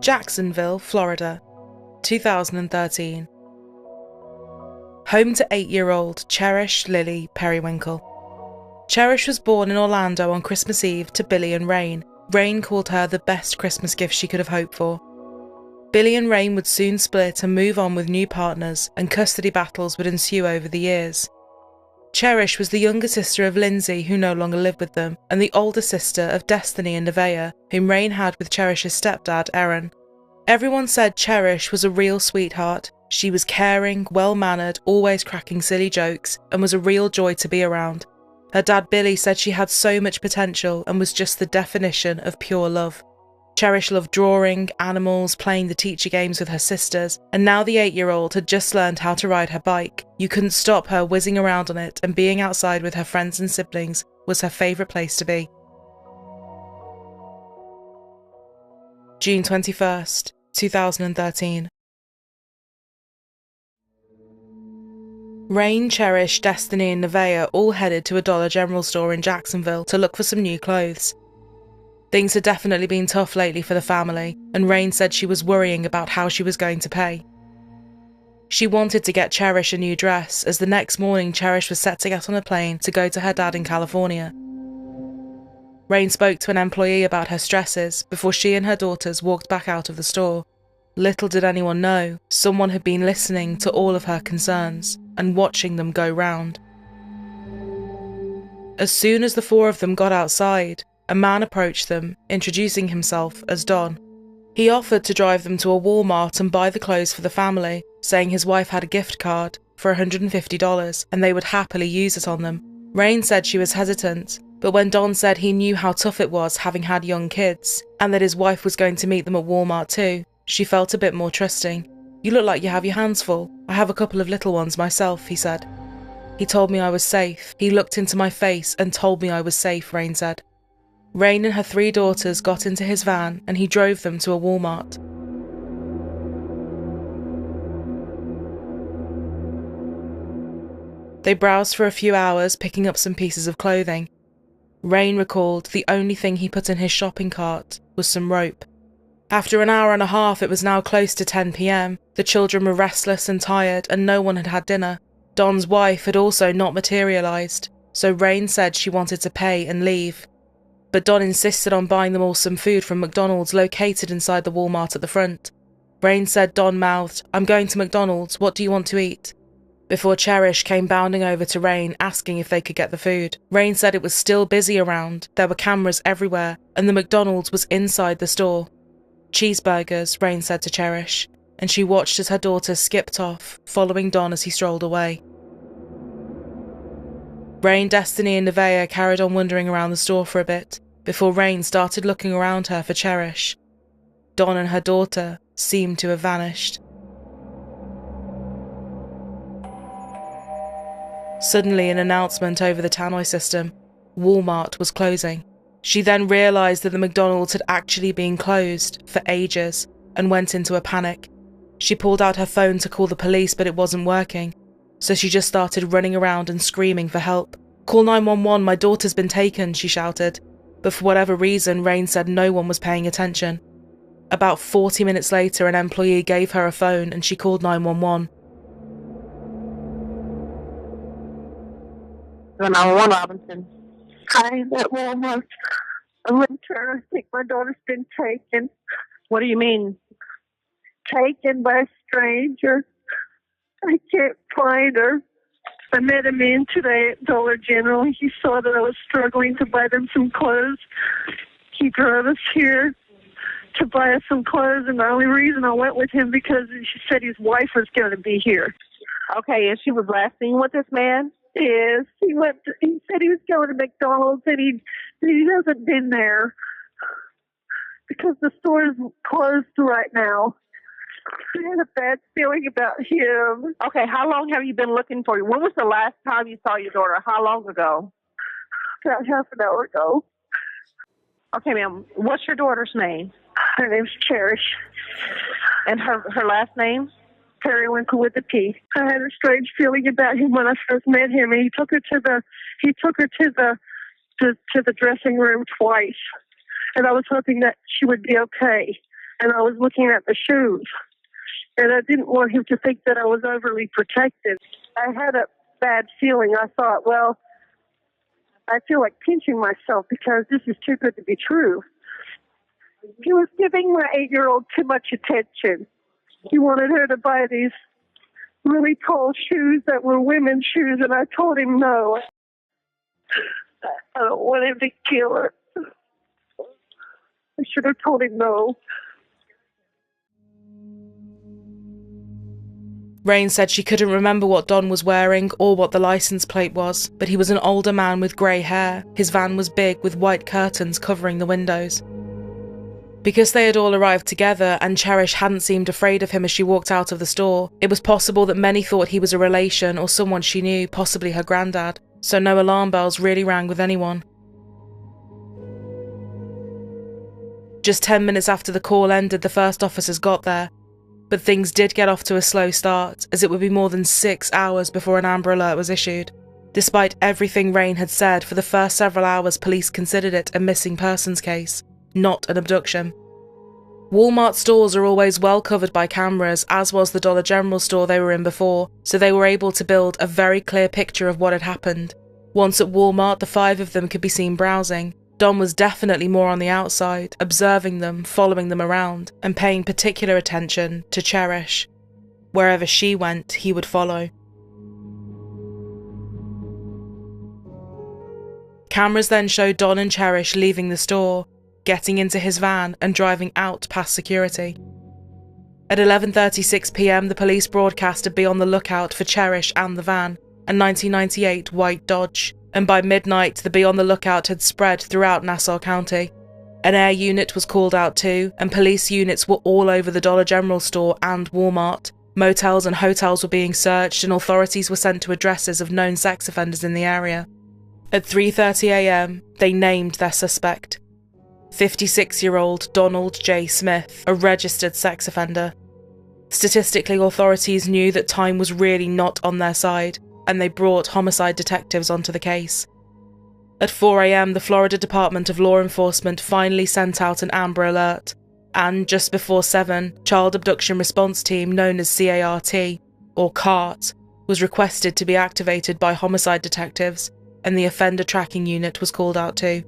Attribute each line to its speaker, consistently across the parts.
Speaker 1: Jacksonville, Florida, 2013. Home to 8-year-old Cherish Lily Perrywinkle. Cherish was born in Orlando on Christmas Eve to Billy and Rain. Rain called her the best Christmas gift she could have hoped for. Billy and Rain would soon split and move on with new partners, and custody battles would ensue over the years. Cherish was the younger sister of Lindsay, who no longer lived with them, and the older sister of Destiny and Nevaeh, whom Rain had with Cherish's stepdad, Aaron. Everyone said Cherish was a real sweetheart. She was caring, well-mannered, always cracking silly jokes, and was a real joy to be around. Her dad Billy said she had so much potential and was just the definition of pure love. Cherish loved drawing, animals, playing the teacher games with her sisters, and now the 8-year-old had just learned how to ride her bike. You couldn't stop her whizzing around on it, and being outside with her friends and siblings was her favourite place to be. June 21st, 2013. Rain, Cherish, Destiny and Nevaeh all headed to a Dollar General store in Jacksonville to look for some new clothes. Things had definitely been tough lately for the family, and Rain said she was worrying about how she was going to pay. She wanted to get Cherish a new dress, as the next morning Cherish was set to get on a plane to go to her dad in California. Rain spoke to an employee about her stresses before she and her daughters walked back out of the store. Little did anyone know, someone had been listening to all of her concerns and watching them go round. As soon as the four of them got outside, a man approached them, introducing himself as Don. He offered to drive them to a Walmart and buy the clothes for the family, saying his wife had a gift card for $150 and they would happily use it on them. Rain said she was hesitant, but when Don said he knew how tough it was having had young kids, and that his wife was going to meet them at Walmart too, she felt a bit more trusting. "You look like you have your hands full. I have a couple of little ones myself," he said. "He told me I was safe. He looked into my face and told me I was safe," Rain said. Rain and her 3 daughters got into his van and he drove them to a Walmart. They browsed for a few hours, picking up some pieces of clothing. Rain recalled the only thing he put in his shopping cart was some rope. After an hour and a half, it was now close to 10 p.m. The children were restless and tired, and no one had had dinner. Don's wife had also not materialised, so Rain said she wanted to pay and leave. But Don insisted on buying them all some food from McDonald's located inside the Walmart at the front. Rain said Don mouthed, "I'm going to McDonald's, what do you want to eat?" Before Cherish came bounding over to Rain, asking if they could get the food. Rain said it was still busy around, there were cameras everywhere, and the McDonald's was inside the store. "Cheeseburgers," Rain said to Cherish, and she watched as her daughter skipped off, following Don as he strolled away. Rain, Destiny and Nevaeh carried on wandering around the store for a bit, before Rain started looking around her for Cherish. Don and her daughter seemed to have vanished. Suddenly, an announcement over the tannoy system: Walmart was closing. She then realised that the McDonald's had actually been closed for ages and went into a panic. She pulled out her phone to call the police, but it wasn't working, so she just started running around and screaming for help. "Call 911, my daughter's been taken," she shouted, but for whatever reason, Rain said no one was paying attention. About 40 minutes later, an employee gave her a phone and she called 911.
Speaker 2: 911, Robinson. Hi, at Walmart. I'm in turn. I think my daughter's been taken. What do you mean? Taken by a stranger. I can't find her. I met him in today at Dollar General. He saw that I was struggling to buy them some clothes. He drove us here to buy us some clothes, and the only reason I went with him because she said his wife was going to be here.
Speaker 3: Okay, and she was last seen with this man?
Speaker 2: Yes, he said he was going to McDonald's, and he hasn't been there because the store is closed right now. I had a bad feeling about him.
Speaker 3: Okay, how long have you been looking for you? When was the last time you saw your daughter? How long ago?
Speaker 2: About half an hour ago.
Speaker 3: Okay, ma'am. What's your daughter's name?
Speaker 2: Her name's Cherish.
Speaker 3: And her last name?
Speaker 2: Perrywinkle with a P. I had a strange feeling about him when I first met him, and he took her to the dressing room twice, and I was hoping that she would be okay. and I was looking at the shoes. And I didn't want him to think that I was overly protected. I had a bad feeling. I thought, well, I feel like pinching myself because this is too good to be true. He was giving my 8-year-old too much attention. He wanted her to buy these really tall shoes that were women's shoes, and I told him no. I don't want him to kill her. I should have told him no.
Speaker 1: Rain said she couldn't remember what Don was wearing or what the license plate was, but he was an older man with grey hair. His van was big with white curtains covering the windows. Because they had all arrived together and Cherish hadn't seemed afraid of him as she walked out of the store, it was possible that many thought he was a relation or someone she knew, possibly her granddad, so no alarm bells really rang with anyone. Just 10 minutes after the call ended, the first officers got there, but things did get off to a slow start, as it would be more than 6 hours before an Amber Alert was issued. Despite everything Rain had said, for the first several hours police considered it a missing persons case, not an abduction. Walmart stores are always well covered by cameras, as was the Dollar General store they were in before, so they were able to build a very clear picture of what had happened. Once at Walmart, the 5 of them could be seen browsing. Don was definitely more on the outside, observing them, following them around, and paying particular attention to Cherish. Wherever she went, he would follow. Cameras then showed Don and Cherish leaving the store, getting into his van and driving out past security. At 11:36 p.m, the police broadcast to be on the lookout for Cherish and the van, a 1998 white Dodge, and by midnight the be on the lookout had spread throughout Nassau County. An air unit was called out too, and police units were all over the Dollar General store and Walmart. Motels and hotels were being searched, and authorities were sent to addresses of known sex offenders in the area. At 3:30 a.m, they named their suspect. 56-year-old Donald J. Smith, a registered sex offender. Statistically, authorities knew that time was really not on their side, and they brought homicide detectives onto the case. At 4 a.m, the Florida Department of Law Enforcement finally sent out an Amber Alert, and just before 7, Child Abduction Response Team known as CART, or CART, was requested to be activated by homicide detectives, and the offender tracking unit was called out too.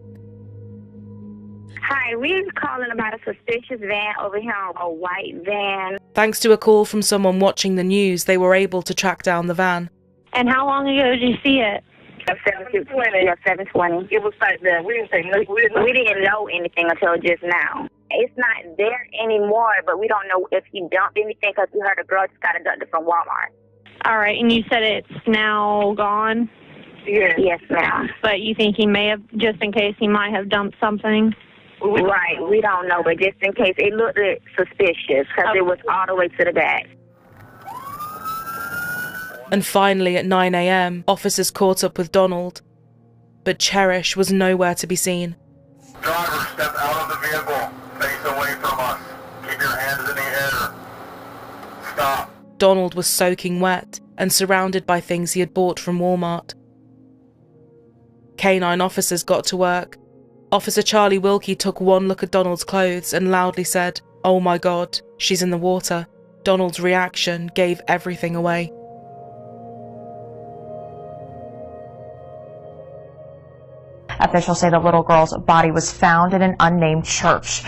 Speaker 4: Hi, we're calling about a suspicious van over here, a white van.
Speaker 1: Thanks to a call from someone watching the news, they were able to track down the van.
Speaker 5: And how long ago did you see it?
Speaker 4: 7:20. Yeah, 7:20.
Speaker 3: It was like that. We
Speaker 4: didn't know anything until just now. It's not there anymore, but we don't know if he dumped anything because we heard a girl just got abducted from Walmart.
Speaker 5: All right, and you said it's now gone?
Speaker 4: Yes, ma'am.
Speaker 5: But you think he may have, just in case he might have dumped something?
Speaker 4: Right, we don't know, but just in case, it looked suspicious because it was all the way to the back.
Speaker 1: And finally, at 9 a.m, officers caught up with Donald, but Cherish was nowhere to be seen.
Speaker 6: Driver, step out of the vehicle. Face away from us. Keep your hands in the air. Stop.
Speaker 1: Donald was soaking wet and surrounded by things he had bought from Walmart. Canine officers got to work. Officer Charlie Wilkie took one look at Donald's clothes and loudly said, "Oh my God, she's in the water." Donald's reaction gave everything away.
Speaker 7: Officials say the little girl's body was found in an unnamed church.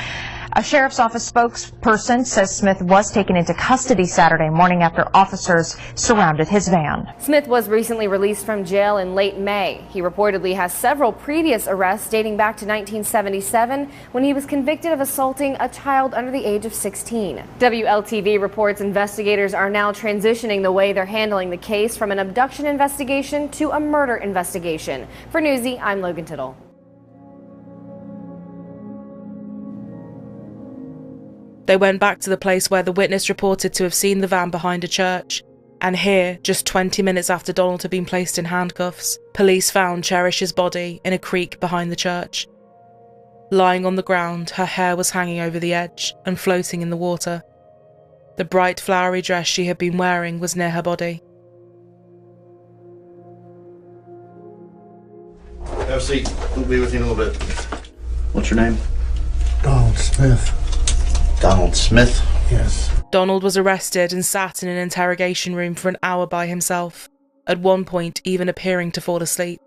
Speaker 7: A sheriff's office spokesperson says Smith was taken into custody Saturday morning after officers surrounded his van.
Speaker 8: Smith was recently released from jail in late May. He reportedly has several previous arrests dating back to 1977 when he was convicted of assaulting a child under the age of 16. WLTV reports investigators are now transitioning the way they're handling the case from an abduction investigation to a murder investigation. For Newsy, I'm Logan Tittle.
Speaker 1: They went back to the place where the witness reported to have seen the van behind a church, and here, just 20 minutes after Donald had been placed in handcuffs, police found Cherish's body in a creek behind the church. Lying on the ground, her hair was hanging over the edge and floating in the water. The bright flowery dress she had been wearing was near her body.
Speaker 9: Have a seat. We'll be with you in a little bit. What's your name?
Speaker 10: Donald Smith.
Speaker 9: Donald Smith? Yes.
Speaker 1: Donald was arrested and sat in an interrogation room for an hour by himself, at one point even appearing to fall asleep.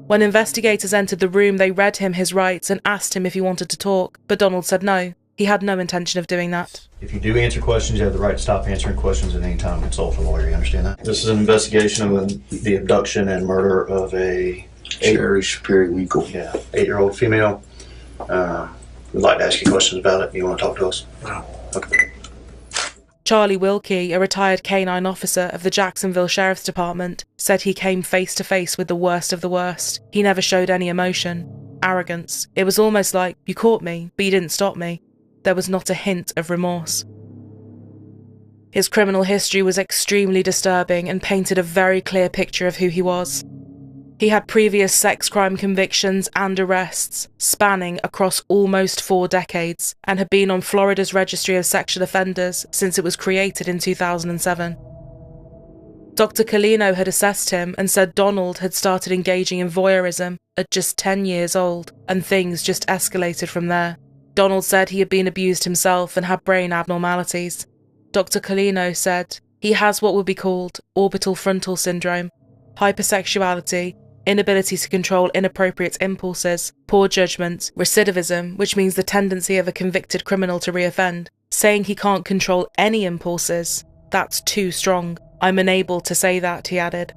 Speaker 1: When investigators entered the room, they read him his rights and asked him if he wanted to talk, but Donald said no. He had no intention of doing that.
Speaker 9: If you do answer questions, you have the right to stop answering questions at any time and consult a lawyer. You understand that? This is an investigation of the abduction and murder of a
Speaker 10: Cherish Perrywinkle.
Speaker 9: Yeah, 8-year-old female. We'd like to ask you questions about it. You want to talk to us?
Speaker 10: No.
Speaker 9: Okay.
Speaker 1: Charlie Wilkie, a retired canine officer of the Jacksonville Sheriff's Department, said he came face to face with the worst of the worst. He never showed any emotion, arrogance. It was almost like, you caught me, but you didn't stop me. There was not a hint of remorse. His criminal history was extremely disturbing and painted a very clear picture of who he was. He had previous sex crime convictions and arrests, spanning across almost 4 decades, and had been on Florida's Registry of Sexual Offenders since it was created in 2007. Dr. Colino had assessed him and said Donald had started engaging in voyeurism at just 10 years old, and things just escalated from there. Donald said he had been abused himself and had brain abnormalities. Dr. Colino said he has what would be called orbital frontal syndrome, hypersexuality, inability to control inappropriate impulses, poor judgment, recidivism, which means the tendency of a convicted criminal to reoffend. Saying he can't control any impulses, that's too strong. I'm unable to say that, he added.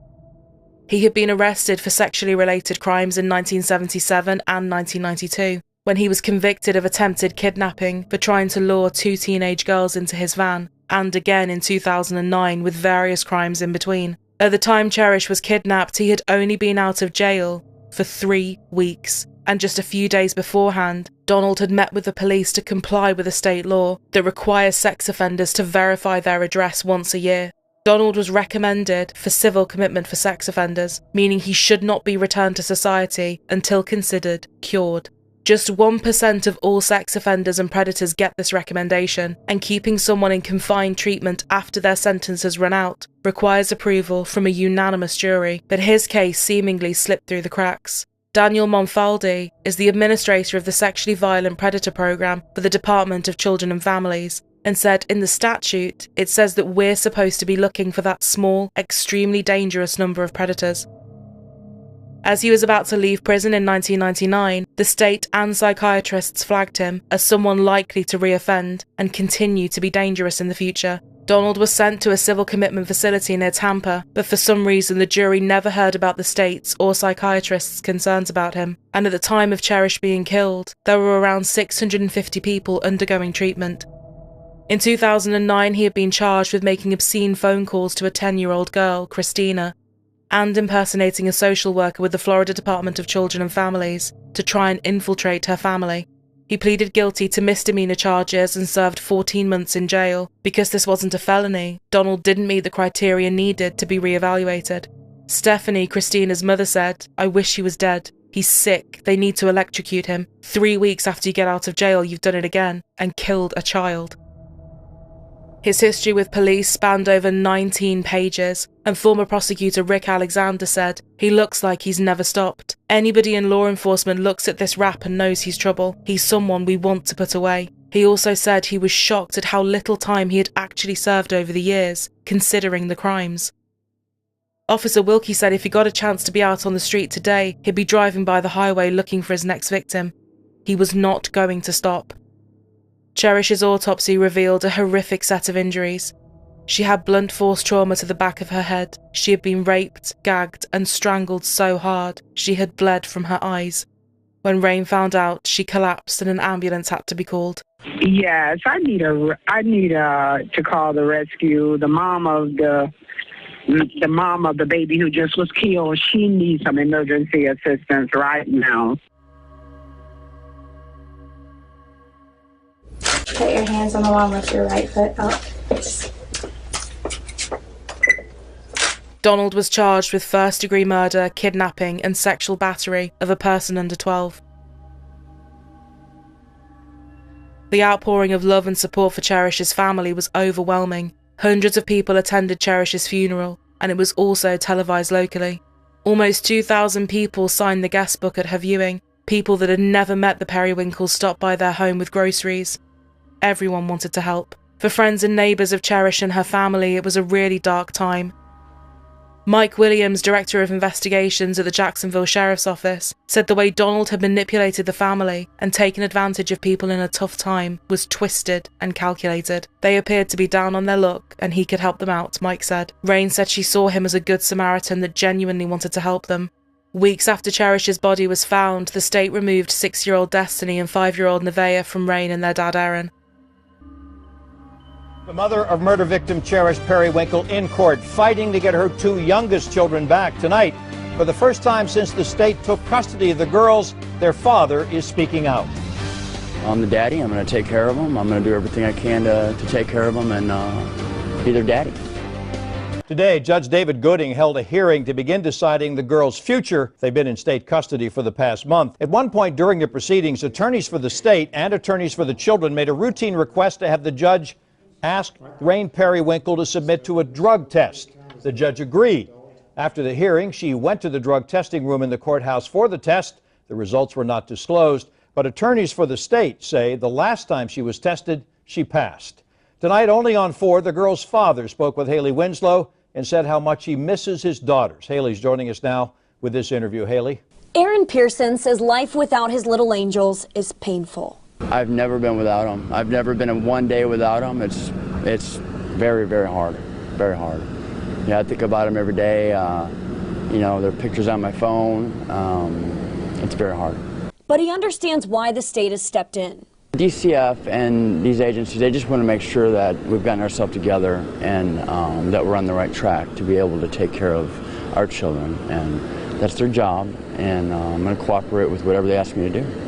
Speaker 1: He had been arrested for sexually related crimes in 1977 and 1992, when he was convicted of attempted kidnapping for trying to lure 2 teenage girls into his van, and again in 2009 with various crimes in between. At the time Cherish was kidnapped, he had only been out of jail for 3 weeks, and just a few days beforehand, Donald had met with the police to comply with a state law that requires sex offenders to verify their address once a year. Donald was recommended for civil commitment for sex offenders, meaning he should not be returned to society until considered cured. Just 1% of all sex offenders and predators get this recommendation, and keeping someone in confined treatment after their sentence has run out requires approval from a unanimous jury, but his case seemingly slipped through the cracks. Daniel Monfaldi is the administrator of the Sexually Violent Predator Program for the Department of Children and Families, and said in the statute it says that we're supposed to be looking for that small, extremely dangerous number of predators. As he was about to leave prison in 1999, the state and psychiatrists flagged him as someone likely to reoffend and continue to be dangerous in the future. Donald was sent to a civil commitment facility near Tampa, but for some reason the jury never heard about the state's or psychiatrists' concerns about him, and at the time of Cherish being killed, there were around 650 people undergoing treatment. In 2009, he had been charged with making obscene phone calls to a 10-year-old girl, Christina, and impersonating a social worker with the Florida Department of Children and Families to try and infiltrate her family. He pleaded guilty to misdemeanor charges and served 14 months in jail. Because this wasn't a felony, Donald didn't meet the criteria needed to be re-evaluated. Stephanie, Christina's mother, said, "I wish he was dead. He's sick. They need to electrocute him. 3 weeks after you get out of jail, you've done it again and killed a child." His history with police spanned over 19 pages, and former prosecutor Rick Alexander said, "He looks like he's never stopped. Anybody in law enforcement looks at this rap and knows he's trouble. He's someone we want to put away." He also said he was shocked at how little time he had actually served over the years, considering the crimes. Officer Wilkie said if he got a chance to be out on the street today, he'd be driving by the highway looking for his next victim. He was not going to stop. Cherish's autopsy revealed a horrific set of injuries. She had blunt force trauma to the back of her head. She had been raped, gagged, and strangled so hard she had bled from her eyes. When Rain found out, she collapsed and an ambulance had to be called.
Speaker 11: Yes, I need to call the rescue. The mom of the baby who just was killed, she needs some emergency assistance right now.
Speaker 12: Put your hands on the wall and lift your right foot up.
Speaker 1: Donald was charged with first-degree murder, kidnapping, and sexual battery of a person under 12. The outpouring of love and support for Cherish's family was overwhelming. Hundreds of people attended Cherish's funeral, and it was also televised locally. Almost 2,000 people signed the guest book at her viewing, People that had never met the Perrywinkles stopped by their home with groceries. Everyone wanted to help. For friends and neighbours of Cherish and her family, it was a really dark time. Mike Williams, Director of Investigations at the Jacksonville Sheriff's Office, said the way Donald had manipulated the family and taken advantage of people in a tough time was twisted and calculated. They appeared to be down on their luck and he could help them out, Mike said. Rain said she saw him as a good Samaritan that genuinely wanted to help them. Weeks after Cherish's body was found, the state removed 6-year-old Destiny and 5-year-old Nevaeh from Rain and their dad Aaron.
Speaker 13: The mother of murder victim Cherish Perrywinkle in court, fighting to get her 2 youngest children back. Tonight, for the first time since the state took custody of the girls, their father is speaking out.
Speaker 14: I'm the daddy. I'm going to take care of them. I'm going to do everything I can to take care of them and be their daddy.
Speaker 13: Today, Judge David Gooding held a hearing to begin deciding the girls' future. They've been in state custody for the past month. At one point during the proceedings, attorneys for the state and attorneys for the children made a routine request to have the judge asked Rain Perrywinkle to submit to a drug test. The judge agreed. After the hearing, she went to the drug testing room in the courthouse for the test. The results were not disclosed, but attorneys for the state say the last time she was tested, she passed. Tonight, only on 4, the girl's father spoke with Haley Winslow and said how much he misses his daughters. Haley's joining us now with this interview. Haley.
Speaker 15: Aaron Pearson says life without his little angels is painful.
Speaker 14: I've never been without them. I've never been in one day without them. It's very, very hard. Very hard. Yeah, I think about them every day. You know, their pictures on my phone. It's very hard.
Speaker 15: But he understands why the state has stepped in.
Speaker 14: DCF and these agencies, they just want to make sure that we've gotten ourselves together and that we're on the right track to be able to take care of our children. And that's their job, and I'm going to cooperate with whatever they ask me to do.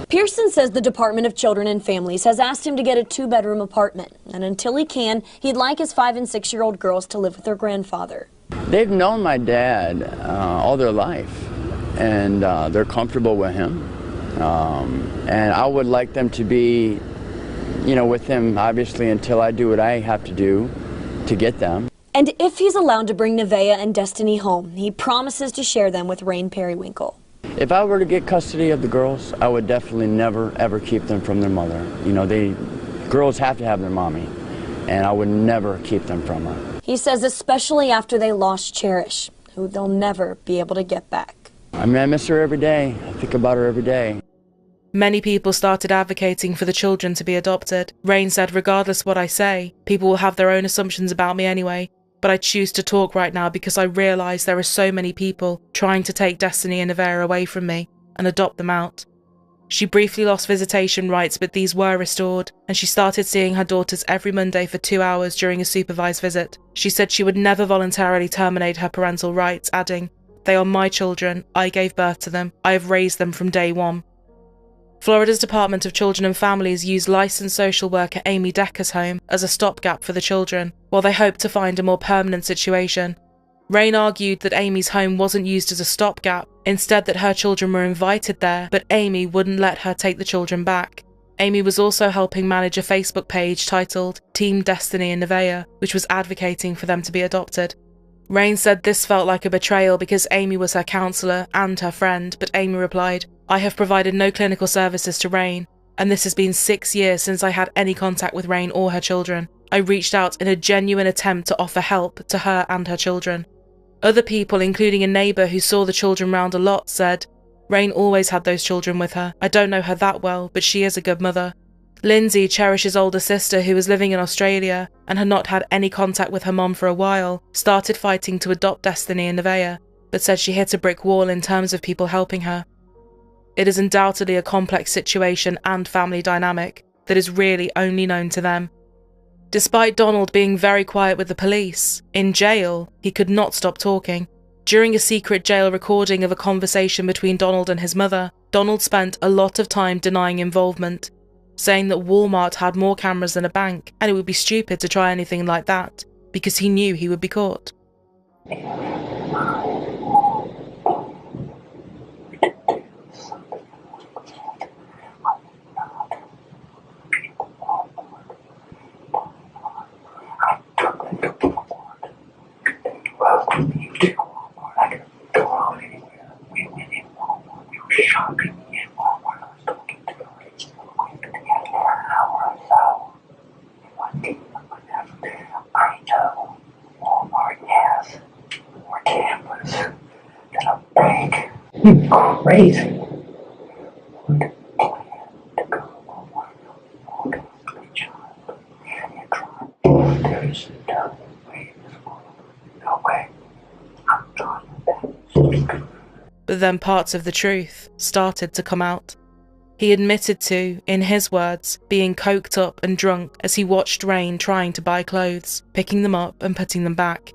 Speaker 15: Pearson says the Department of Children and Families has asked him to get a 2-bedroom apartment, and until he can, he'd like his 5- and 6-year-old girls to live with their grandfather.
Speaker 14: They've known my dad all their life, and they're comfortable with him. And I would like them to be, you know, with him, obviously, until I do what I have to do to get them.
Speaker 15: And if he's allowed to bring Nevaeh and Destiny home, he promises to share them with Rain Perrywinkle.
Speaker 14: If I were to get custody of the girls, I would definitely never, ever keep them from their mother. You know, girls have to have their mommy, and I would never keep them from her.
Speaker 15: He says especially after they lost Cherish, who they'll never be able to get back.
Speaker 14: I mean, I miss her every day. I think about her every day.
Speaker 1: Many people started advocating for the children to be adopted. Rain said, regardless what I say, people will have their own assumptions about me anyway. But I choose to talk right now because I realise there are so many people trying to take Destiny and Nevaeh away from me and adopt them out. She briefly lost visitation rights, but these were restored, and she started seeing her daughters every Monday for 2 hours during a supervised visit. She said she would never voluntarily terminate her parental rights, adding, "They are my children. I gave birth to them. I have raised them from day one." Florida's Department of Children and Families used licensed social worker Amy Decker's home as a stopgap for the children, while they hoped to find a more permanent situation. Rain argued that Amy's home wasn't used as a stopgap, instead that her children were invited there, but Amy wouldn't let her take the children back. Amy was also helping manage a Facebook page titled Team Destiny and Nevaeh, which was advocating for them to be adopted. Rain said this felt like a betrayal because Amy was her counsellor and her friend, but Amy replied, "I have provided no clinical services to Rain, and this has been 6 years since I had any contact with Rain or her children. I reached out in a genuine attempt to offer help to her and her children." Other people, including a neighbour who saw the children round a lot, said, "Rain always had those children with her. I don't know her that well, but she is a good mother." Lindsay, Cherish's older sister, who was living in Australia and had not had any contact with her mom for a while, started fighting to adopt Destiny and Nevaeh, but said she hit a brick wall in terms of people helping her. It is undoubtedly a complex situation and family dynamic that is really only known to them. Despite Donald being very quiet with the police, in jail, he could not stop talking. During a secret jail recording of a conversation between Donald and his mother, Donald spent a lot of time denying involvement, saying that Walmart had more cameras than a bank and it would be stupid to try anything like that because he knew he would be caught.
Speaker 16: You crazy.
Speaker 1: But then parts of the truth started to come out. He admitted to, in his words, being coked up and drunk as he watched Rain trying to buy clothes, picking them up and putting them back.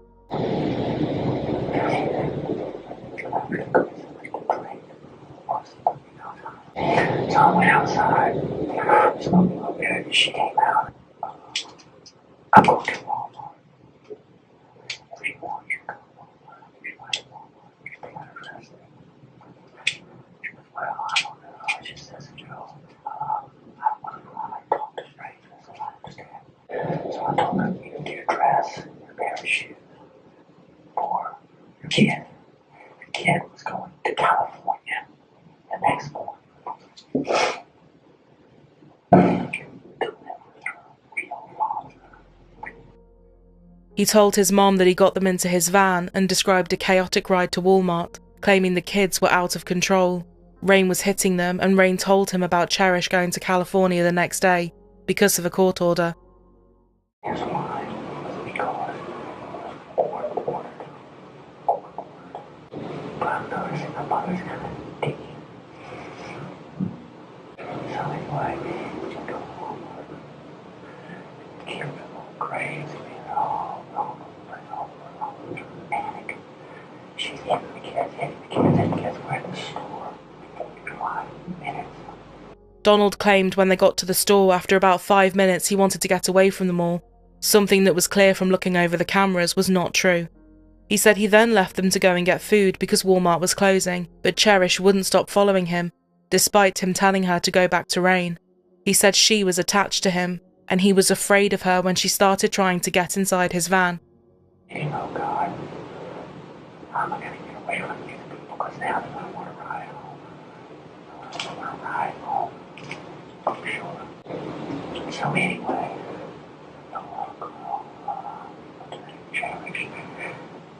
Speaker 16: So I went outside, smoking a little bit, and she came out. I'm going to Walmart. If you want, you go to Walmart. If you like Walmart, you can take out a dress. She goes, well, I don't know. She says, Joe, I don't want to talk to strangers, and I understand. So I told her, you can get a dress, a pair of shoes for your kid. The kid was going to California the next morning.
Speaker 1: He told his mom that he got them into his van and described a chaotic ride to Walmart, claiming the kids were out of control. Rain was hitting them, and Rain told him about Cherish going to California the next day because of a court order.
Speaker 16: Here's why. Because but I'm noticing my mother's kind of digging. So anyway, we go to Walmart. Kids are going crazy. Panic. She's hitting the kids, and the kids were in the store for 5 minutes.
Speaker 1: Donald claimed when they got to the store after about 5 minutes he wanted to get away from them all. Something that was clear from looking over the cameras was not true. He said he then left them to go and get food because Walmart was closing, but Cherish wouldn't stop following him, despite him telling her to go back to Rain. He said she was attached to him, and he was afraid of her when she started trying to get inside his van.
Speaker 16: You know, God, I'm not going to get away from these people because now they want to ride home. I want to ride home. I'm sure. So anyway, the little girl, Cherish,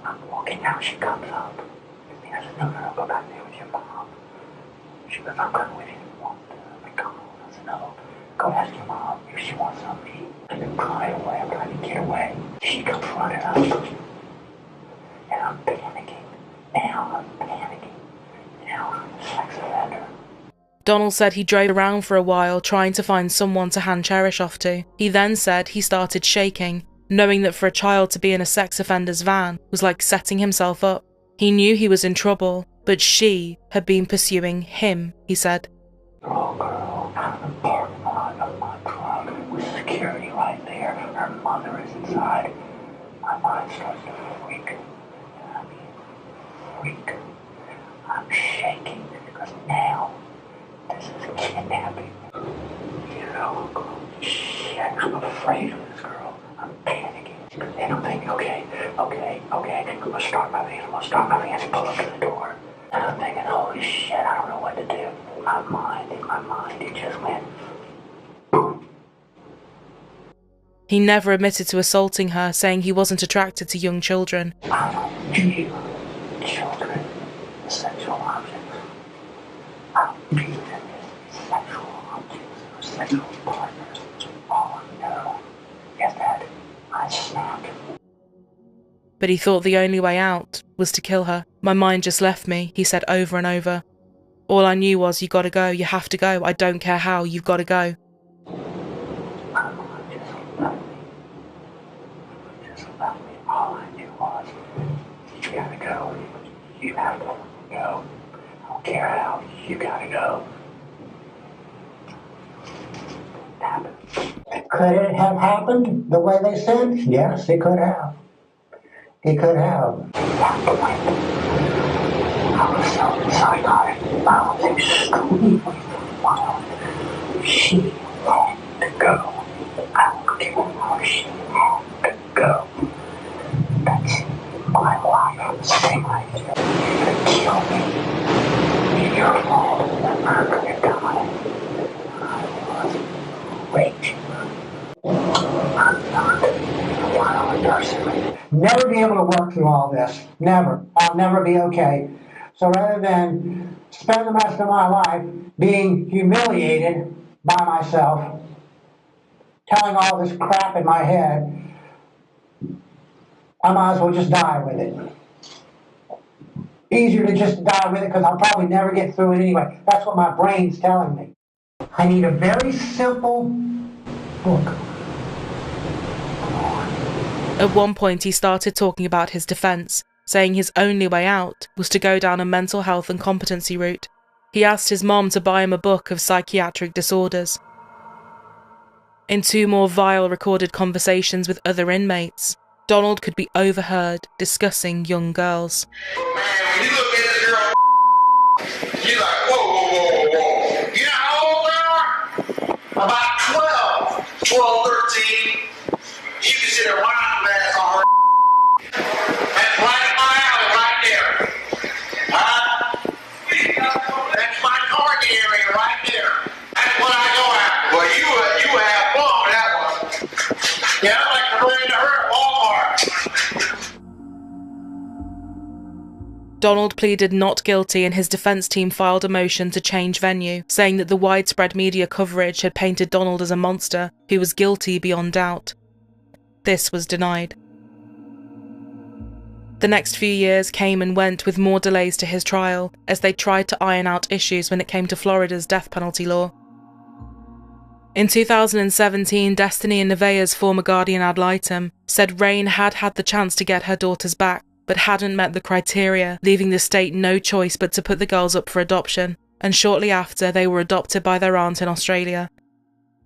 Speaker 16: I'm walking out, she comes up. And I said, no, go back there with your mom. She goes, I'm going with you to McDonald's. I said, no, go ask your mom if she wants something to eat. I've been crying away, I'm trying to get away. She comes running up. And I'm panicking. Now I'm panicking. Now I'm a sex offender.
Speaker 1: Donald said he drove around for a while trying to find someone to hand Cherish off to. He then said he started shaking, knowing that for a child to be in a sex offender's van was like setting himself up. He knew he was in trouble, but she had been pursuing him, he said.
Speaker 16: Oh, girl, out of the parking lot of my truck with security right there. Her mother is inside. My mind starts to freak. I mean, freak. I'm shaking because now this is kidnapping. You know, shit, I'm afraid of this girl. I'm panicking. And I'm thinking, okay, I'm gonna start my van and pull up to the door. And I'm thinking, holy shit, I don't know what to do. In my mind, it just went boom.
Speaker 1: He never admitted to assaulting her, saying he wasn't attracted to young children.
Speaker 16: I don't view children as sexual objects. I don't view them as sexual objects or sexual partners. All I know is that I snapped.
Speaker 1: But he thought the only way out was to kill her. My mind just left me, he said over and over. All I knew was, you gotta go, you have to go, I don't care how, you've gotta go.
Speaker 16: All I knew was, you gotta go. You have to go. I don't care how, you gotta go. Could it have happened the way they said? Yes, it could have. It could have. I was so psychotic. I was extremely wild. She had to go. I don't care how she had to go. That's my life. Stay right here. You're gonna kill me. It's your fault that I'm gonna die. I was raging. I'm not a violent person. Never be able to work through all this. Never. I'll never be okay.
Speaker 17: So rather than spend the rest of my life being humiliated by myself, telling all this crap in my head, I might as well just die with it. Easier to just die with it because I'll probably never get through it anyway. That's what my brain's telling me. I need a very simple book.
Speaker 1: At one point, he started talking about his defence, saying his only way out was to go down a mental health and competency route. He asked his mom to buy him a book of psychiatric disorders. In 2 more vile recorded conversations with other inmates, Donald could be overheard discussing young girls.
Speaker 6: Man, when you look at this girl, you're like, whoa. You know how old they are? About 12, 13. You can see the wine glass on her. That's right in my alley, right there. That's my target area right there. That's what I go after. Well, you have fun with that one. Yeah, I like to run into her at Walmart.
Speaker 1: Donald pleaded not guilty and his defence team filed a motion to change venue, saying that the widespread media coverage had painted Donald as a monster who was guilty beyond doubt. This was denied. The next few years came and went with more delays to his trial as they tried to iron out issues when it came to Florida's death penalty law. In 2017, Destiny and Nevaeh's former guardian ad litem said Rain had had the chance to get her daughters back, but hadn't met the criteria, leaving the state no choice but to put the girls up for adoption, and shortly after they were adopted by their aunt in Australia.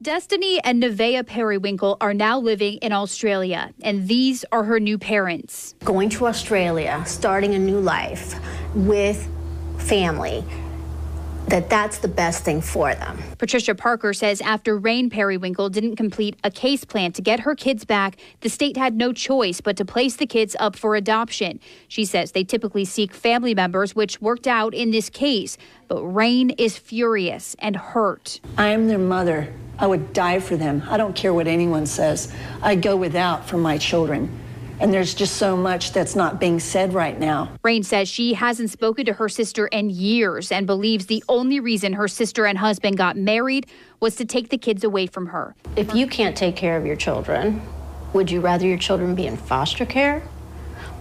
Speaker 18: Destiny and Nevaeh Perrywinkle are now living in Australia, and these are her new parents.
Speaker 19: Going to Australia, starting a new life with family, that's the best thing for them.
Speaker 18: Patricia Parker says after Rain Perrywinkle didn't complete a case plan to get her kids back, the state had no choice but to place the kids up for adoption. She says they typically seek family members, which worked out in this case. But Rain is furious and hurt.
Speaker 20: I am their mother. I would die for them. I don't care what anyone says. I go without for my children. And there's just so much that's not being said right now.
Speaker 18: Rain says she hasn't spoken to her sister in years and believes the only reason her sister and husband got married was to take the kids away from her.
Speaker 19: If you can't take care of your children, would you rather your children be in foster care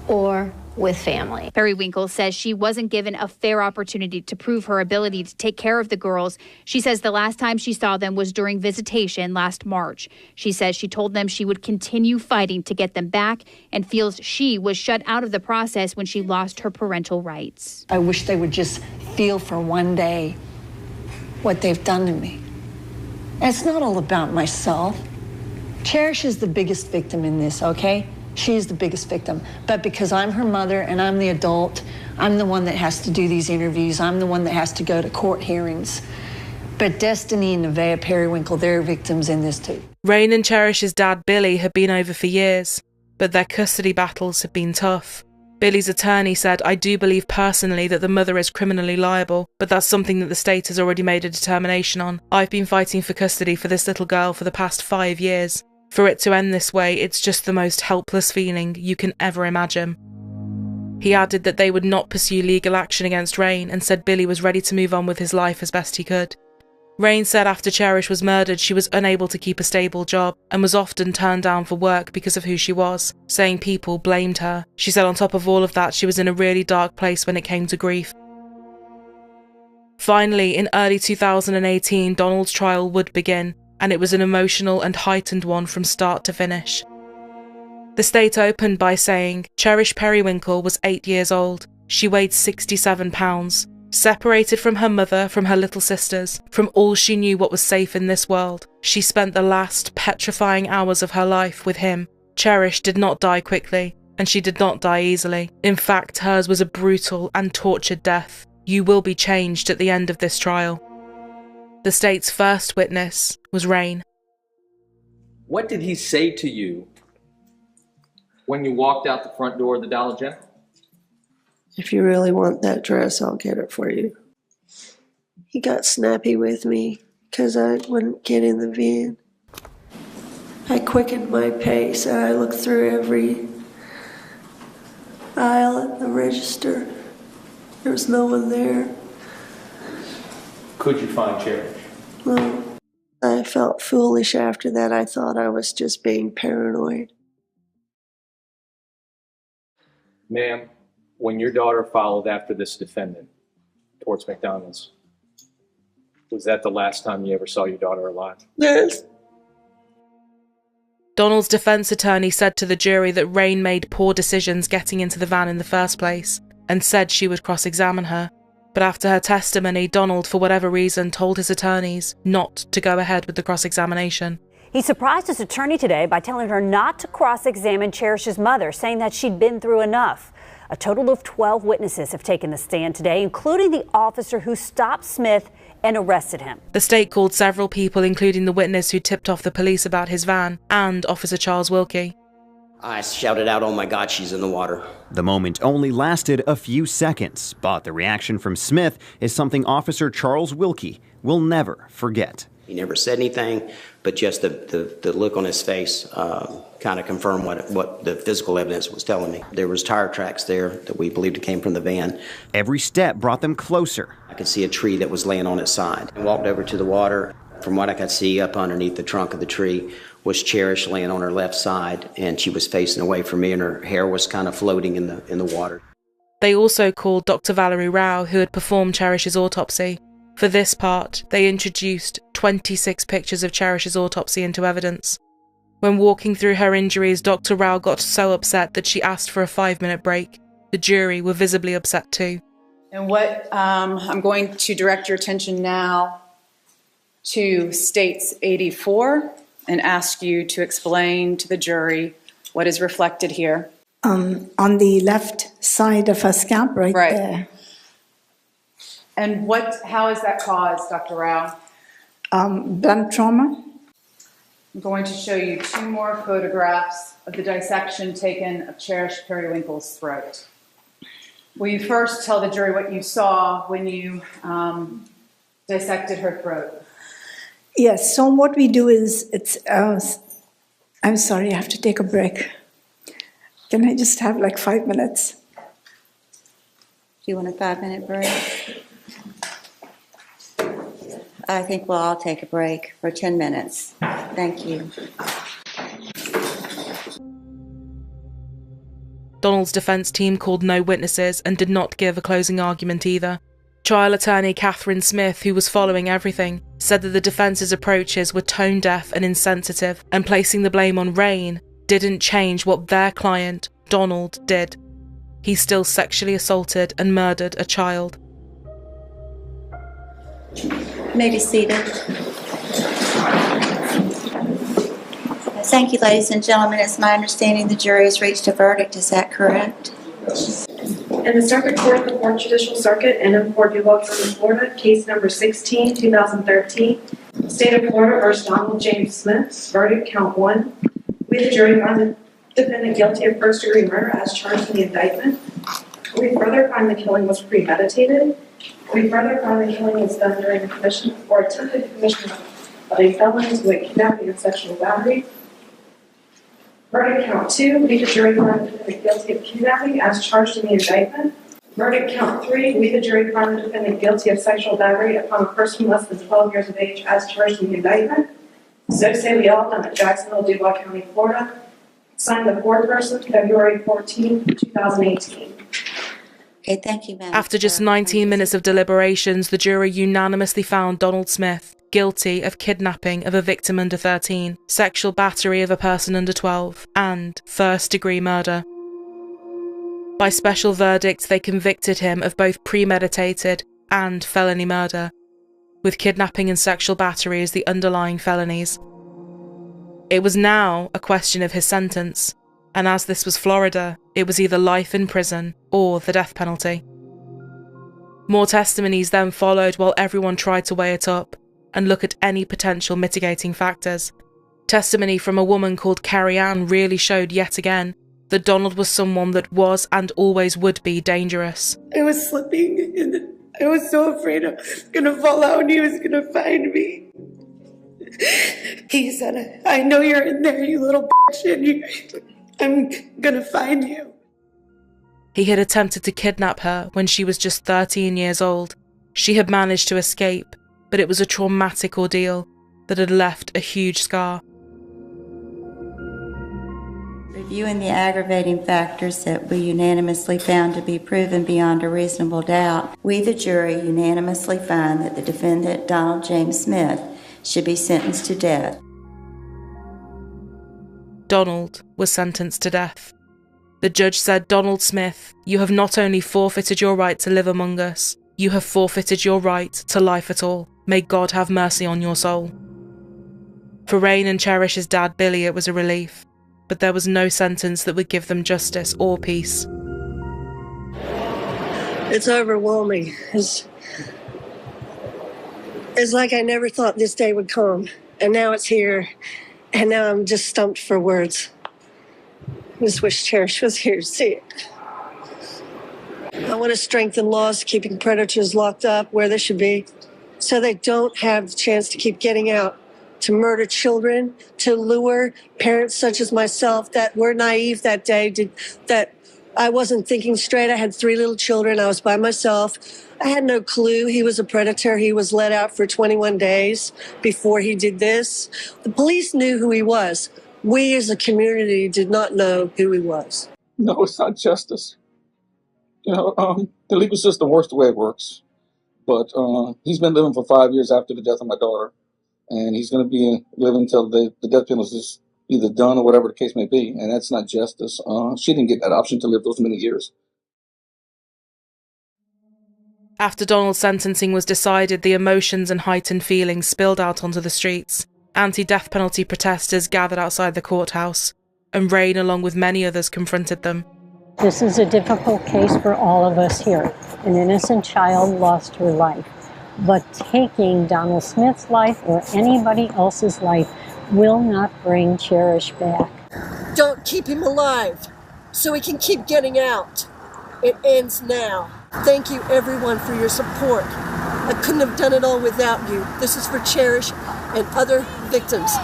Speaker 19: or with family?
Speaker 18: Perrywinkle says she wasn't given a fair opportunity to prove her ability to take care of the girls. She says the last time she saw them was during visitation last March. She says she told them she would continue fighting to get them back and feels she was shut out of the process when she lost her parental rights.
Speaker 20: I wish they would just feel for one day what they've done to me. And it's not all about myself. Cherish is the biggest victim in this, okay? She's the biggest victim. But because I'm her mother and I'm the adult, I'm the one that has to do these interviews. I'm the one that has to go to court hearings. But Destiny and Nevaeh Perrywinkle, they're victims in this too.
Speaker 1: Rain and Cherish's dad, Billy, had been over for years, but their custody battles had been tough. Billy's attorney said, "I do believe personally that the mother is criminally liable, but that's something that the state has already made a determination on. I've been fighting for custody for this little girl for the past 5 years. For it to end this way, it's just the most helpless feeling you can ever imagine." He added that they would not pursue legal action against Rain and said Billy was ready to move on with his life as best he could. Rain said after Cherish was murdered, she was unable to keep a stable job and was often turned down for work because of who she was, saying people blamed her. She said on top of all of that, she was in a really dark place when it came to grief. Finally, in early 2018, Donald's trial would begin, and it was an emotional and heightened one from start to finish. The state opened by saying Cherish Perrywinkle was 8 years old. She weighed 67 pounds. Separated from her mother, from her little sisters, from all she knew what was safe in this world, she spent the last petrifying hours of her life with him. Cherish did not die quickly, and she did not die easily. In fact, hers was a brutal and tortured death. You will be changed at the end of this trial. The state's first witness was Rain.
Speaker 21: What did he say to you when you walked out the front door of the Dollar General?
Speaker 22: If you really want that dress, I'll get it for you. He got snappy with me because I wouldn't get in the van. I quickened my pace and I looked through every aisle at the register. There was no one there.
Speaker 21: Could you find Cherish?
Speaker 22: Well, I felt foolish after that. I thought I was just being paranoid.
Speaker 21: Ma'am, when your daughter followed after this defendant towards McDonald's, was that the last time you ever saw your daughter alive?
Speaker 22: Yes.
Speaker 1: Donald's defense attorney said to the jury that Rain made poor decisions getting into the van in the first place and said she would cross-examine her. But after her testimony, Donald, for whatever reason, told his attorneys not to go ahead with the cross-examination.
Speaker 2: He surprised his attorney today by telling her not to cross-examine Cherish's mother, saying that she'd been through enough. A total of 12 witnesses have taken the stand today, including the officer who stopped Smith and arrested him.
Speaker 1: The state called several people, including the witness who tipped off the police about his van and Officer Charles Wilkie.
Speaker 3: I shouted out, "Oh my God, she's in the water."
Speaker 23: The moment only lasted a few seconds, but the reaction from Smith is something Officer Charles Wilkie will never forget.
Speaker 3: He never said anything, but just the look on his face kind of confirmed what the physical evidence was telling me. There was tire tracks there that we believed came from the van.
Speaker 23: Every step brought them closer.
Speaker 3: I could see a tree that was laying on its side. I walked over to the water. From what I could see up underneath the trunk of the tree was Cherish laying on her left side, and she was facing away from me, and her hair was kind of floating in the water.
Speaker 1: They also called Dr. Valerie Rao, who had performed Cherish's autopsy. For this part, they introduced 26 pictures of Cherish's autopsy into evidence. When walking through her injuries, Dr. Rao got so upset that she asked for a 5-minute break. The jury were visibly upset too.
Speaker 24: And what I'm going to direct your attention now to States 84 and ask you to explain to the jury what is reflected here.
Speaker 20: On the left side of her scalp right there.
Speaker 24: And how is that caused, Dr. Rao?
Speaker 20: Blunt trauma.
Speaker 24: I'm going to show you 2 more photographs of the dissection taken of Cherish Perrywinkle's throat. Will you first tell the jury what you saw when you dissected her throat?
Speaker 20: Yes, so what we do is, I'm sorry, I have to take a break. Can I just have like 5 minutes?
Speaker 25: Do you want a 5-minute break? I think we'll all take a break for 10 minutes. Thank you.
Speaker 1: Donald's defense team called no witnesses and did not give a closing argument either. Trial attorney Catherine Smith, who was following everything, said that the defense's approaches were tone-deaf and insensitive, and placing the blame on Rain didn't change what their client, Donald, did. He still sexually assaulted and murdered a child.
Speaker 25: You may be seated. Thank you, ladies and gentlemen. It's my understanding the jury has reached a verdict. Is that correct?
Speaker 26: In the Circuit Court of the 4th Judicial Circuit in Port Duval County, Florida, case number 16, 2013, State of Florida versus Donald James Smith, verdict count 1. We, the jury, find the defendant guilty of first-degree murder as charged in the indictment. We further find the killing was premeditated. We further find the killing was done during the commission or attempted commission of a felony to a kidnapping and sexual battery. Verdict count 2, we, the jury, find the defendant guilty of kidnapping as charged in the indictment. Verdict count 3, we, the jury, find the defendant guilty of sexual battery upon a person less than 12 years of age as charged in the indictment. So say we all done at Jacksonville, Duval County, Florida. Signed the 4th person, February 14, 2018.
Speaker 25: Okay, thank you, ma'am.
Speaker 1: After just 19 minutes of deliberations, the jury unanimously found Donald Smith guilty of kidnapping of a victim under 13, sexual battery of a person under 12, and first-degree murder. By special verdict, they convicted him of both premeditated and felony murder, with kidnapping and sexual battery as the underlying felonies. It was now a question of his sentence, and as this was Florida, it was either life in prison or the death penalty. More testimonies then followed while everyone tried to weigh it up and look at any potential mitigating factors. Testimony from a woman called Carrie Ann really showed yet again that Donald was someone that was and always would be dangerous.
Speaker 22: I was slipping and I was so afraid I was going to fall out and he was going to find me. He said, "I know you're in there, you little bitch, and I'm going to find you."
Speaker 1: He had attempted to kidnap her when she was just 13 years old. She had managed to escape, but it was a traumatic ordeal that had left a huge scar.
Speaker 25: Reviewing the aggravating factors that we unanimously found to be proven beyond a reasonable doubt, we, the jury, unanimously find that the defendant, Donald James Smith, should be sentenced to death.
Speaker 1: Donald was sentenced to death. The judge said, "Donald Smith, you have not only forfeited your right to live among us, you have forfeited your right to life at all. May God have mercy on your soul." For Rain and Cherish's dad, Billy, it was a relief, but there was no sentence that would give them justice or peace.
Speaker 22: It's overwhelming. It's like I never thought this day would come, and now it's here, and now I'm just stumped for words. I just wish Cherish was here to see it. I want to strengthen laws keeping predators locked up where they should be, so they don't have the chance to keep getting out, to murder children, to lure parents such as myself that were naive that day, that I wasn't thinking straight. I had 3 little children. I was by myself. I had no clue he was a predator. He was let out for 21 days before he did this. The police knew who he was. We as a community did not know who he was.
Speaker 4: No, it's not justice. The legal system works the way it works. But he's been living for 5 years after the death of my daughter. And he's going to be living until the death penalty is either done or whatever the case may be. And that's not justice. She didn't get that option to live those many years.
Speaker 1: After Donald's sentencing was decided, the emotions and heightened feelings spilled out onto the streets. Anti-death penalty protesters gathered outside the courthouse, and Rain, along with many others, confronted them.
Speaker 5: This is a difficult case for all of us here. An innocent child lost her life. But taking Donald Smith's life or anybody else's life will not bring Cherish back.
Speaker 22: Don't keep him alive so he can keep getting out. It ends now. Thank you, everyone, for your support. I couldn't have done it all without you. This is for Cherish and other victims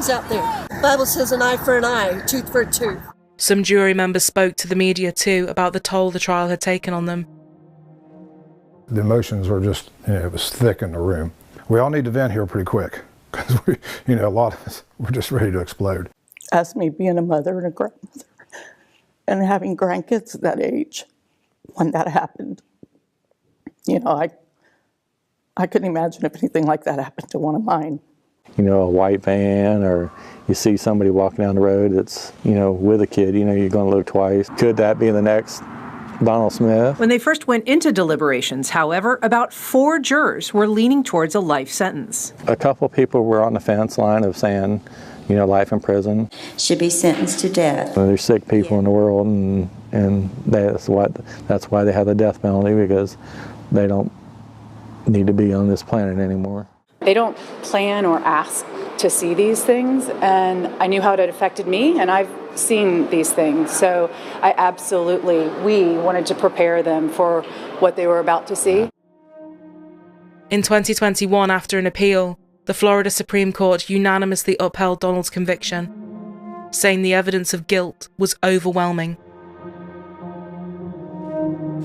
Speaker 22: out there. The Bible says an eye for an eye, tooth for a tooth.
Speaker 1: Some jury members spoke to the media too about the toll the trial had taken on them.
Speaker 7: The emotions were just, it was thick in the room. We all need to vent here pretty quick because a lot of us were just ready to explode.
Speaker 8: As me being a mother and a grandmother and having grandkids at that age when that happened, I couldn't imagine if anything like that happened to one of mine.
Speaker 9: A white van, or you see somebody walking down the road that's, with a kid, you're going to look twice. Could that be the next Donald Smith?
Speaker 10: When they first went into deliberations, however, about 4 jurors were leaning towards a life sentence.
Speaker 9: A couple people were on the fence line of saying, life in prison.
Speaker 25: Should be sentenced to death.
Speaker 9: There's sick people in the world, and that's why they have the death penalty, because they don't need to be on this planet anymore.
Speaker 27: They don't plan or ask to see these things, and I knew how it had affected me, and I've seen these things. So we wanted to prepare them for what they were about to see.
Speaker 1: In 2021, after an appeal, the Florida Supreme Court unanimously upheld Donald's conviction, saying the evidence of guilt was overwhelming.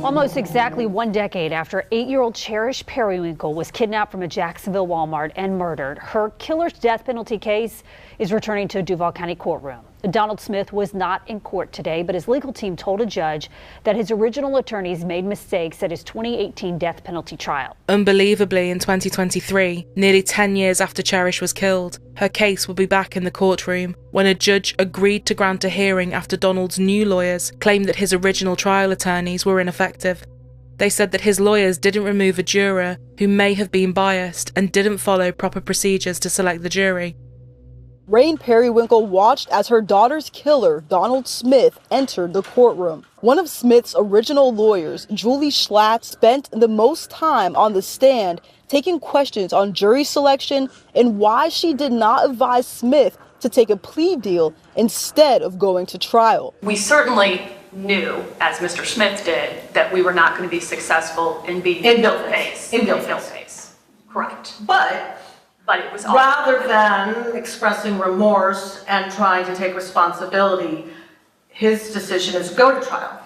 Speaker 2: Almost exactly 1 decade after 8-year-old Cherish Perrywinkle was kidnapped from a Jacksonville Walmart and murdered, her killer's death penalty case is returning to a Duval County courtroom. Donald Smith was not in court today, but his legal team told a judge that his original attorneys made mistakes at his 2018 death penalty trial.
Speaker 1: Unbelievably, in 2023, nearly 10 years after Cherish was killed, her case will be back in the courtroom when a judge agreed to grant a hearing after Donald's new lawyers claimed that his original trial attorneys were ineffective. They said that his lawyers didn't remove a juror who may have been biased and didn't follow proper procedures to select the jury.
Speaker 28: Rain Perrywinkle watched as her daughter's killer, Donald Smith, entered the courtroom. One of Smith's original lawyers, Julie Schlatt, spent the most time on the stand taking questions on jury selection and why she did not advise Smith to take a plea deal instead of going to trial.
Speaker 29: We certainly knew, as Mr. Smith did, that we were not going to be successful in beating Bill's case. In Bill's case. Correct. But it was
Speaker 30: rather than expressing remorse and trying to take responsibility,
Speaker 29: his decision is go to trial.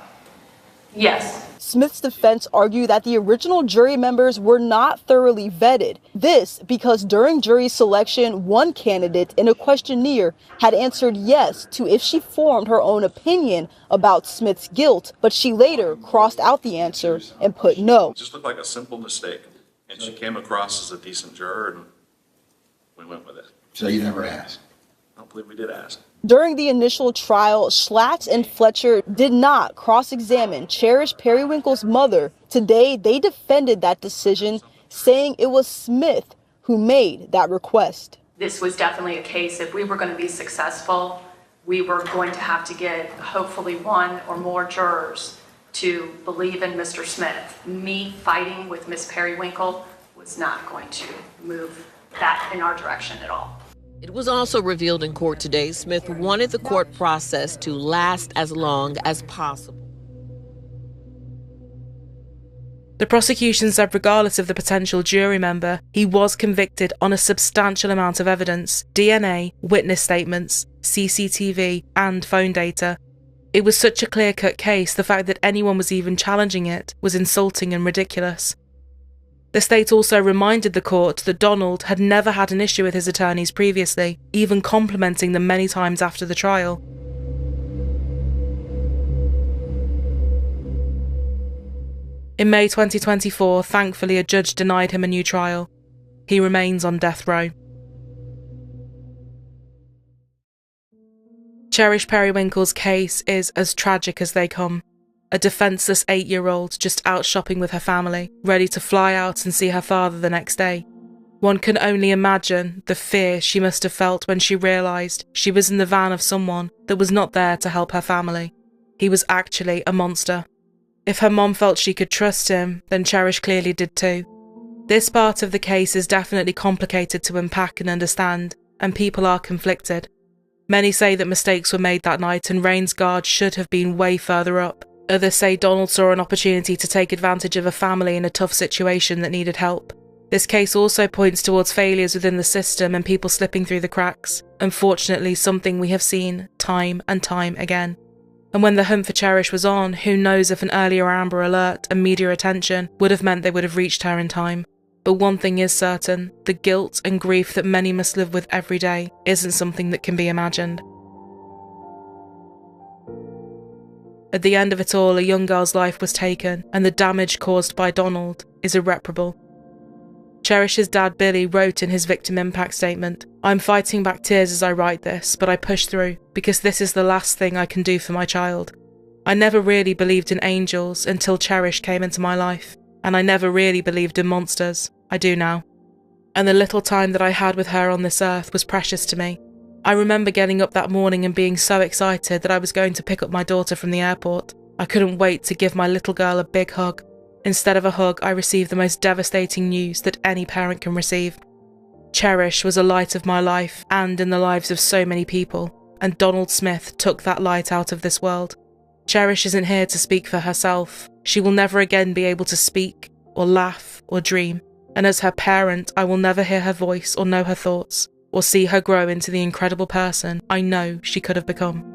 Speaker 29: Yes.
Speaker 28: Smith's defense argued that the original jury members were not thoroughly vetted. This because during jury selection, one candidate in a questionnaire had answered yes to if she formed her own opinion about Smith's guilt, but she later crossed out the answer and put no.
Speaker 6: It just looked like a simple mistake, and she came across as a decent juror, and we went with it.
Speaker 11: So you never asked?
Speaker 6: I don't believe we did ask.
Speaker 28: During the initial trial, Schlatt and Fletcher did not cross-examine Cherish Perrywinkle's mother. Today, they defended that decision, saying it was Smith who made that request.
Speaker 29: This was definitely a case, if we were going to be successful, we were going to have to get hopefully one or more jurors to believe in Mr. Smith. Me fighting with Miss Perrywinkle was not going to move that in our direction at all.
Speaker 12: It was also revealed in court today Smith wanted the court process to last as long as possible.
Speaker 1: The prosecution said regardless of the potential jury member, he was convicted on a substantial amount of evidence: DNA, witness statements, CCTV, and phone data. It was such a clear-cut case, the fact that anyone was even challenging it was insulting and ridiculous. The state also reminded the court that Donald had never had an issue with his attorneys previously, even complimenting them many times after the trial. In May 2024, thankfully a judge denied him a new trial. He remains on death row. Cherish Perrywinkle's case is as tragic as they come. A defenceless 8-year-old just out shopping with her family, ready to fly out and see her father the next day. One can only imagine the fear she must have felt when she realised she was in the van of someone that was not there to help her family. He was actually a monster. If her mom felt she could trust him, then Cherish clearly did too. This part of the case is definitely complicated to unpack and understand, and people are conflicted. Many say that mistakes were made that night and Rain's guard should have been way further up. Others say Donald saw an opportunity to take advantage of a family in a tough situation that needed help. This case also points towards failures within the system and people slipping through the cracks. Unfortunately, something we have seen time and time again. And when the hunt for Cherish was on, who knows if an earlier Amber Alert and media attention would have meant they would have reached her in time. But one thing is certain, the guilt and grief that many must live with every day isn't something that can be imagined. At the end of it all, a young girl's life was taken, and the damage caused by Donald is irreparable. Cherish's dad Billy wrote in his victim impact statement, "I'm fighting back tears as I write this, but I push through, because this is the last thing I can do for my child. I never really believed in angels until Cherish came into my life, and I never really believed in monsters. I do now. And the little time that I had with her on this earth was precious to me. I remember getting up that morning and being so excited that I was going to pick up my daughter from the airport. I couldn't wait to give my little girl a big hug. Instead of a hug, I received the most devastating news that any parent can receive. Cherish was a light of my life and in the lives of so many people, and Donald Smith took that light out of this world. Cherish isn't here to speak for herself. She will never again be able to speak, or laugh, or dream. And as her parent, I will never hear her voice or know her thoughts, or see her grow into the incredible person I know she could have become."